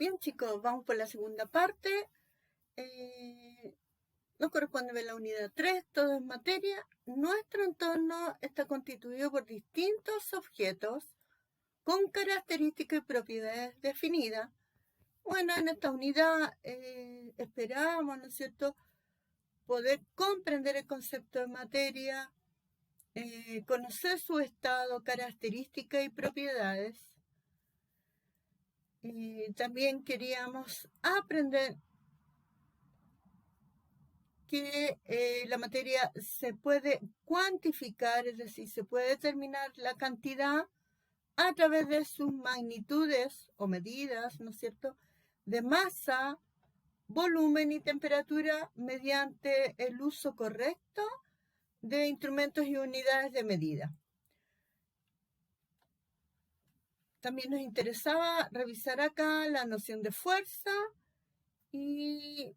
Bien, chicos, vamos por la segunda parte. Nos corresponde ver la unidad 3, todo es materia. Nuestro entorno está constituido por distintos objetos con características y propiedades definidas. Bueno, en esta unidad esperamos, ¿no es cierto?, poder comprender el concepto de materia, conocer su estado, características y propiedades. También queríamos aprender que la materia se puede cuantificar, es decir, se puede determinar la cantidad a través de sus magnitudes o medidas, ¿no es cierto?, de masa, volumen y temperatura mediante el uso correcto de instrumentos y unidades de medida. También nos interesaba revisar acá la noción de fuerza y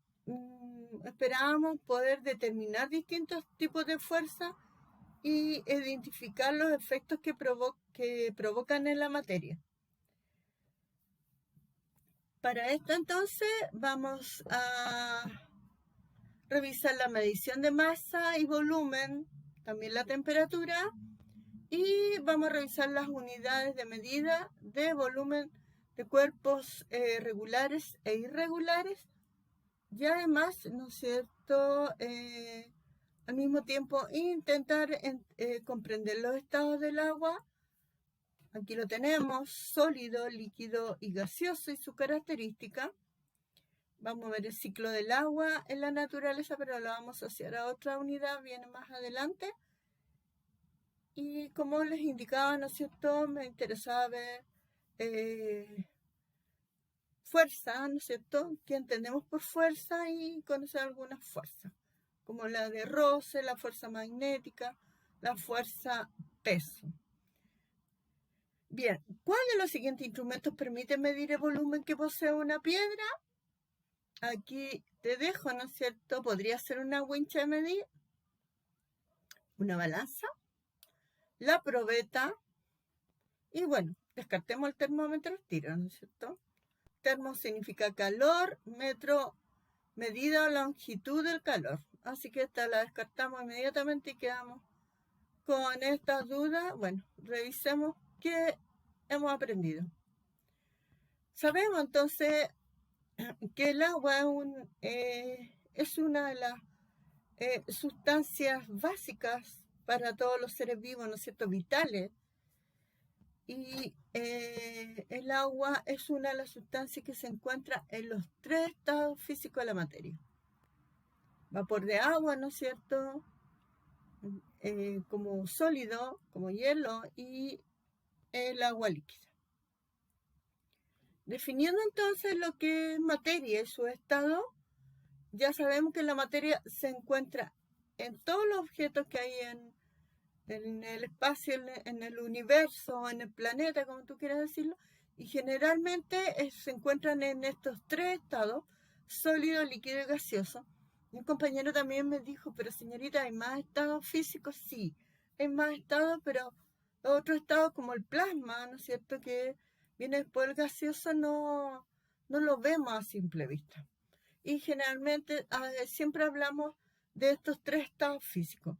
esperábamos poder determinar distintos tipos de fuerza y identificar los efectos que provocan en la materia. Para esto entonces vamos a revisar la medición de masa y volumen, también la temperatura, y vamos a revisar las unidades de medida de volumen de cuerpos regulares e irregulares, y además, ¿no es cierto?, al mismo tiempo intentar comprender los estados del agua. Aquí lo tenemos, sólido, líquido y gaseoso y su característica. Vamos a ver el ciclo del agua en la naturaleza, pero lo vamos a asociar a otra unidad, viene más adelante. Y como les indicaba, ¿no es cierto?, me interesaba ver fuerza, ¿no es cierto?, que entendemos por fuerza y conocer algunas fuerzas, como la de roce, la fuerza magnética, la fuerza peso. Bien, ¿cuál de los siguientes instrumentos permite medir el volumen que posee una piedra? Aquí te dejo, ¿no es cierto? Podría ser una wincha de medir, una balanza, la probeta, y bueno, descartemos el termómetro al tiro, ¿no es cierto? Termo significa calor, metro, medida o longitud del calor. Así que esta la descartamos inmediatamente y quedamos con estas dudas. Bueno, revisemos qué hemos aprendido. Sabemos entonces que el agua es una de las sustancias básicas para todos los seres vivos, ¿no es cierto?, vitales. Y el agua es una de las sustancias que se encuentra en los tres estados físicos de la materia. Vapor de agua, ¿no es cierto?, como sólido, como hielo, y el agua líquida. Definiendo entonces lo que es materia y su estado, ya sabemos que la materia se encuentra en todos los objetos que hay en el espacio, en el universo, en el planeta, como tú quieras decirlo, y generalmente se encuentran en estos tres estados, sólido, líquido y gaseoso. Mi compañero también me dijo, pero señorita, ¿hay más estados físicos? Sí, hay más estados, pero otros estados como el plasma, ¿no es cierto?, que viene después del gaseoso, no lo vemos a simple vista. Y generalmente siempre hablamos de estos tres estados físicos.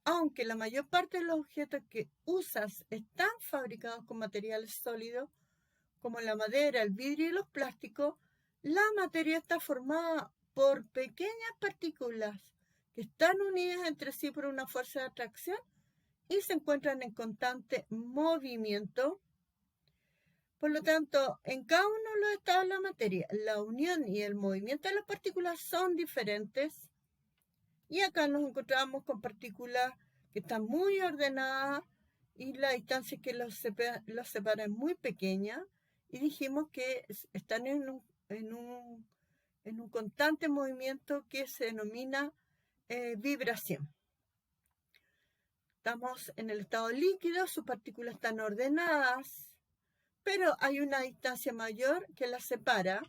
Aunque la mayor parte de los objetos que usas están fabricados con materiales sólidos, como la madera, el vidrio y los plásticos, la materia está formada por pequeñas partículas que están unidas entre sí por una fuerza de atracción y se encuentran en constante movimiento. Por lo tanto, en cada uno de los estados de la materia, la unión y el movimiento de las partículas son diferentes. Y acá nos encontramos con partículas que están muy ordenadas y la distancia que los separa es muy pequeña. Y dijimos que están en un constante movimiento que se denomina vibración. Estamos en el estado líquido, sus partículas están ordenadas, pero hay una distancia mayor que las separa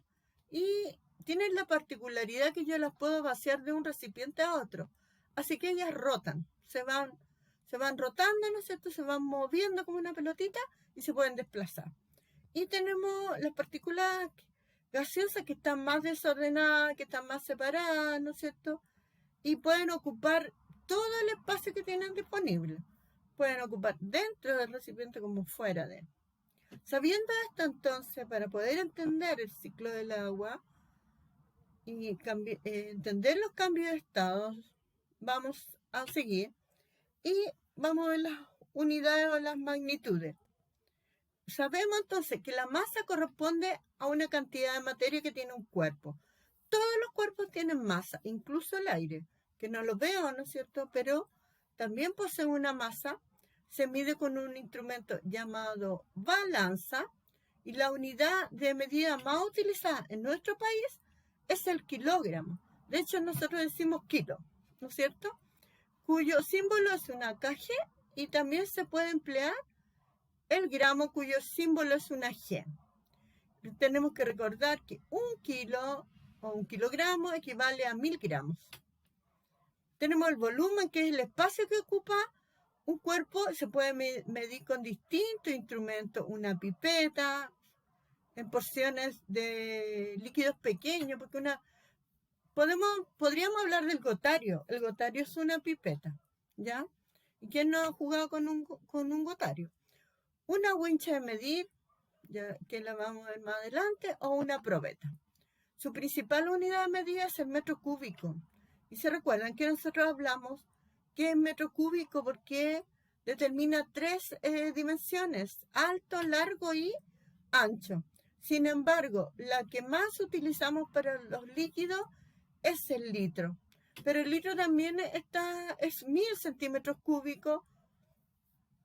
y tienen la particularidad que yo las puedo vaciar de un recipiente a otro. Así que ellas rotan, se van rotando, ¿no es cierto? Se van moviendo como una pelotita y se pueden desplazar. Y tenemos las partículas gaseosas que están más desordenadas, que están más separadas, ¿no es cierto? Y pueden ocupar todo el espacio que tienen disponible. Pueden ocupar dentro del recipiente como fuera de él. Sabiendo esto, entonces, para poder entender el ciclo del agua y entender los cambios de estados, vamos a seguir y vamos a ver las unidades o las magnitudes. Sabemos entonces que la masa corresponde a una cantidad de materia que tiene un cuerpo. Todos los cuerpos tienen masa, incluso el aire, que no lo veo, ¿no es cierto? Pero también posee una masa. Se mide con un instrumento llamado balanza y la unidad de medida más utilizada en nuestro país es el kilogramo. De hecho, nosotros decimos kilo, ¿no es cierto? Cuyo símbolo es una kg y también se puede emplear el gramo cuyo símbolo es una G. Tenemos que recordar que un kilo o un kilogramo equivale a 1000 gramos. Tenemos el volumen, que es el espacio que ocupa un cuerpo. Se puede medir con distintos instrumentos, una pipeta, en porciones de líquidos pequeños, porque podríamos hablar del gotario. El gotario es una pipeta, ¿ya? ¿Y quién no ha jugado con un gotario? Una wincha de medir, ya que la vamos a ver más adelante, o una probeta. Su principal unidad de medida es el metro cúbico. Y se recuerdan que nosotros hablamos que es metro cúbico porque determina 3 dimensiones: alto, largo y ancho. Sin embargo, la que más utilizamos para los líquidos es el litro. Pero el litro también es 1000 centímetros cúbicos,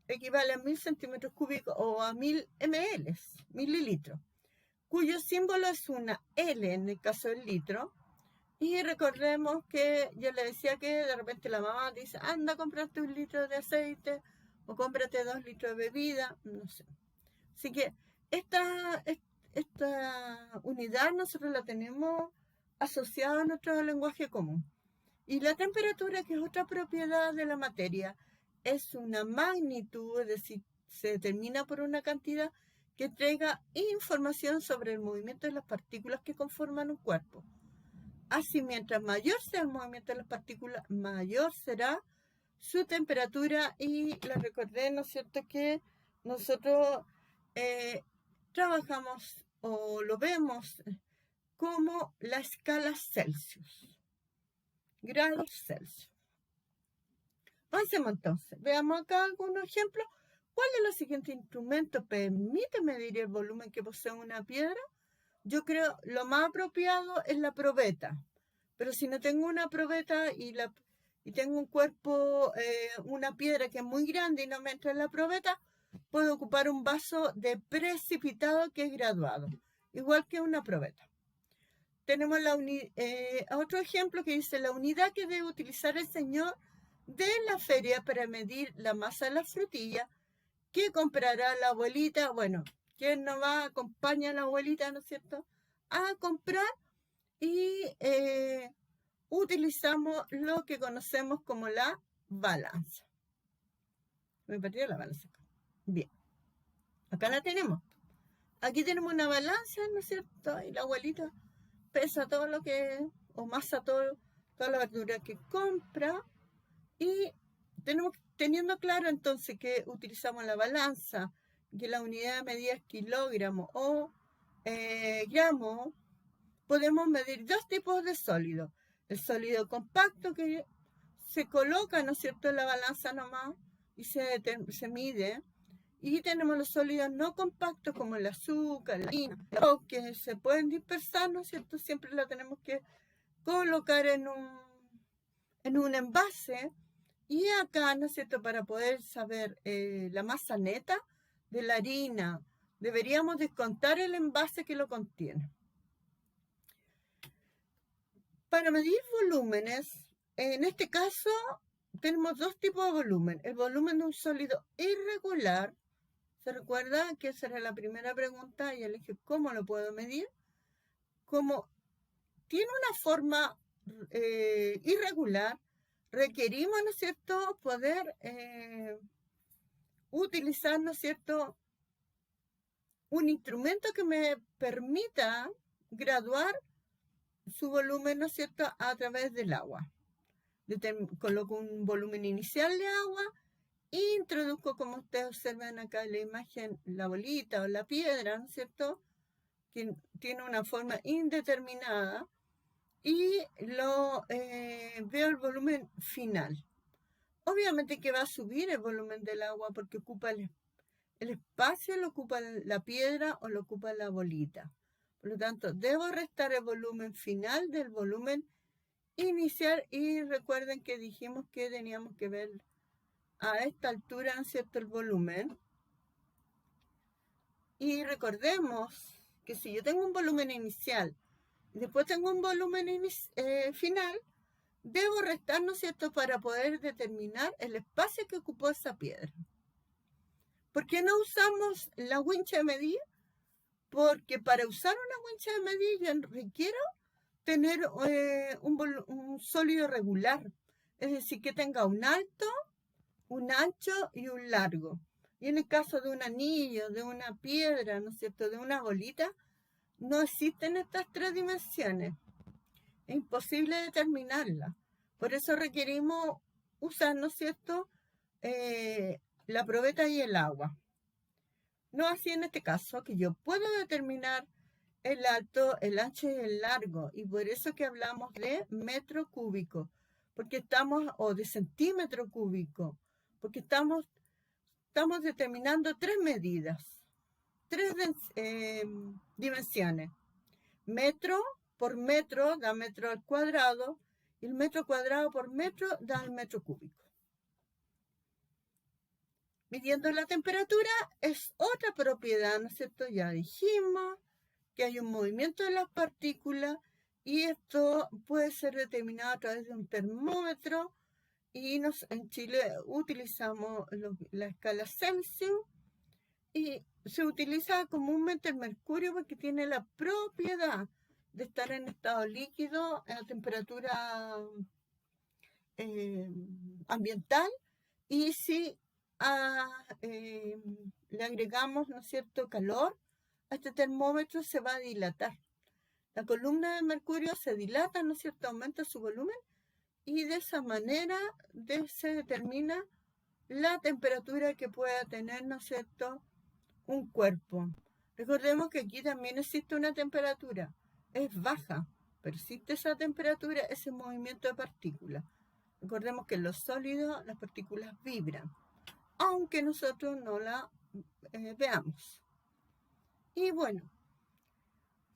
equivale a 1000 centímetros cúbicos o a 1000 ml, mililitros, cuyo símbolo es una L en el caso del litro. Y recordemos que yo le decía que de repente la mamá dice, anda, cómprate 1 litro de aceite o cómprate 2 litros de bebida, no sé. Así que esta unidad nosotros la tenemos asociada a nuestro lenguaje común. Y la temperatura, que es otra propiedad de la materia, es una magnitud, es decir, se determina por una cantidad que entrega información sobre el movimiento de las partículas que conforman un cuerpo. Así, mientras mayor sea el movimiento de las partículas, mayor será su temperatura. Y les recordé, ¿no es cierto?, que nosotros trabajamos o lo vemos como la escala Celsius. Grados Celsius. Avancemos entonces. Veamos acá algunos ejemplos. ¿Cuál de los siguientes instrumentos permite medir el volumen que posee una piedra? Yo creo lo más apropiado es la probeta. Pero si no tengo una probeta y tengo un cuerpo, una piedra que es muy grande y no me entra en la probeta, puedo ocupar un vaso de precipitado que es graduado, igual que una probeta. Tenemos otro ejemplo que dice: la unidad que debe utilizar el señor de la feria para medir la masa de la frutilla que comprará la abuelita. Bueno, ¿quién no va a acompañar a la abuelita, no es cierto?, a comprar. Y utilizamos lo que conocemos como la balanza. Me perdí la balanza. Bien, acá la tenemos. Aquí tenemos una balanza, ¿no es cierto? Y la abuelita pesa todo lo que, o masa toda la verdura que compra. Y teniendo claro entonces que utilizamos la balanza, que la unidad de medida es kilogramo o gramo, podemos medir dos tipos de sólidos. El sólido compacto, que se coloca, ¿no es cierto?, en la balanza nomás y se mide. Y tenemos los sólidos no compactos, como el azúcar, la harina, que se pueden dispersar, ¿no es cierto? Siempre la tenemos que colocar en un envase. Y acá, ¿no es cierto?, para poder saber la masa neta de la harina, deberíamos descontar el envase que lo contiene. Para medir volúmenes, en este caso tenemos dos tipos de volumen. El volumen de un sólido irregular. ¿Se recuerda que esa era la primera pregunta? Y yo le dije, ¿cómo lo puedo medir? Como tiene una forma irregular, requerimos, ¿no es cierto?, poder utilizar, ¿no es cierto?, un instrumento que me permita graduar su volumen, ¿no es cierto?, a través del agua. Coloco un volumen inicial de agua e introduzco, como ustedes observan acá en la imagen, la bolita o la piedra, ¿no es cierto?, que tiene una forma indeterminada, y veo el volumen final. Obviamente que va a subir el volumen del agua porque ocupa el espacio, lo ocupa la piedra o lo ocupa la bolita. Por lo tanto, debo restar el volumen final del volumen inicial, y recuerden que dijimos que teníamos que ver a esta altura, ¿no es cierto?, el volumen. Y recordemos que si yo tengo un volumen inicial y después tengo un volumen final, debo restar, ¿no es cierto?, para poder determinar el espacio que ocupó esa piedra. ¿Por qué no usamos la wincha de medir? Porque para usar una wincha de medir yo requiero tener un sólido regular, es decir, que tenga un alto, un ancho y un largo. Y en el caso de un anillo, de una piedra, ¿no es cierto?, de una bolita, no existen estas tres dimensiones. Es imposible determinarla. Por eso requerimos usar, ¿no es cierto?, la probeta y el agua. No así en este caso, que yo puedo determinar el alto, el ancho y el largo, y por eso que hablamos de metro cúbico, porque o de centímetro cúbico, porque estamos determinando tres medidas, tres dimensiones. Metro por metro da metro al cuadrado, y el metro cuadrado por metro da el metro cúbico. Midiendo la temperatura es otra propiedad, ¿no es cierto? Ya dijimos que hay un movimiento de las partículas, y esto puede ser determinado a través de un termómetro, y en Chile utilizamos la escala Celsius, y se utiliza comúnmente el mercurio porque tiene la propiedad de estar en estado líquido a temperatura ambiental, y si le agregamos, ¿no es cierto?, calor a este termómetro, se va a dilatar. La columna de mercurio se dilata, ¿no es cierto?, aumenta su volumen, y de esa manera se determina la temperatura que pueda tener, ¿no es cierto?, un cuerpo. Recordemos que aquí también existe una temperatura, es baja, pero existe esa temperatura, ese movimiento de partículas. Recordemos que en los sólidos las partículas vibran, aunque nosotros no la veamos. Y bueno,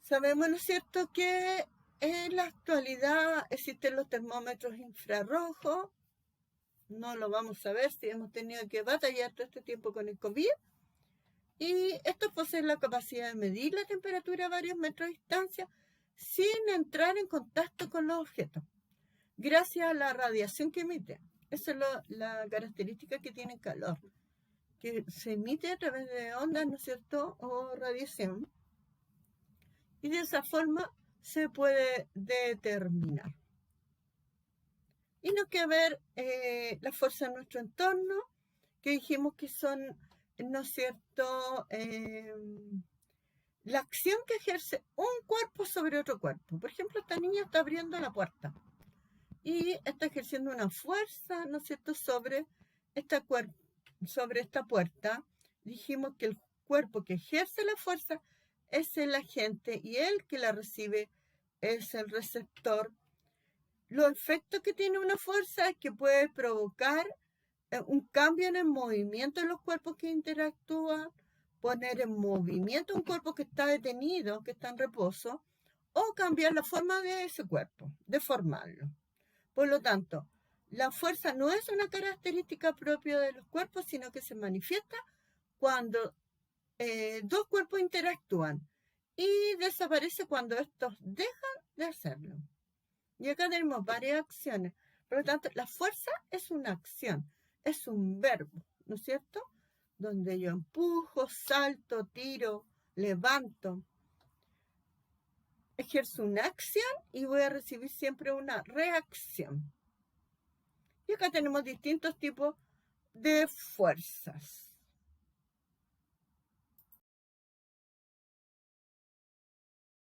sabemos, ¿no es cierto?, que en la actualidad existen los termómetros infrarrojos. No lo vamos a ver si hemos tenido que batallar todo este tiempo con el COVID. Y estos poseen la capacidad de medir la temperatura a varios metros de distancia sin entrar en contacto con los objetos, gracias a la radiación que emite. Esa es la característica que tiene calor, que se emite a través de ondas, ¿no es cierto?, o radiación. Y de esa forma se puede determinar. Y nos queda ver la fuerza de nuestro entorno, que dijimos que son, ¿no es cierto?, la acción que ejerce un cuerpo sobre otro cuerpo. Por ejemplo, esta niña está abriendo la puerta y está ejerciendo una fuerza, ¿no es cierto?, sobre esta puerta. Dijimos que el cuerpo que ejerce la fuerza es el agente, y el que la recibe es el receptor. Los efectos que tiene una fuerza es que puede provocar un cambio en el movimiento de los cuerpos que interactúan, poner en movimiento un cuerpo que está detenido, que está en reposo, o cambiar la forma de ese cuerpo, deformarlo. Por lo tanto, la fuerza no es una característica propia de los cuerpos, sino que se manifiesta cuando dos cuerpos interactúan, y desaparece cuando estos dejan de hacerlo. Y acá tenemos varias acciones. Por lo tanto, la fuerza es una acción, es un verbo, ¿no es cierto?, donde yo empujo, salto, tiro, levanto. Ejerzo una acción y voy a recibir siempre una reacción. Y acá tenemos distintos tipos de fuerzas.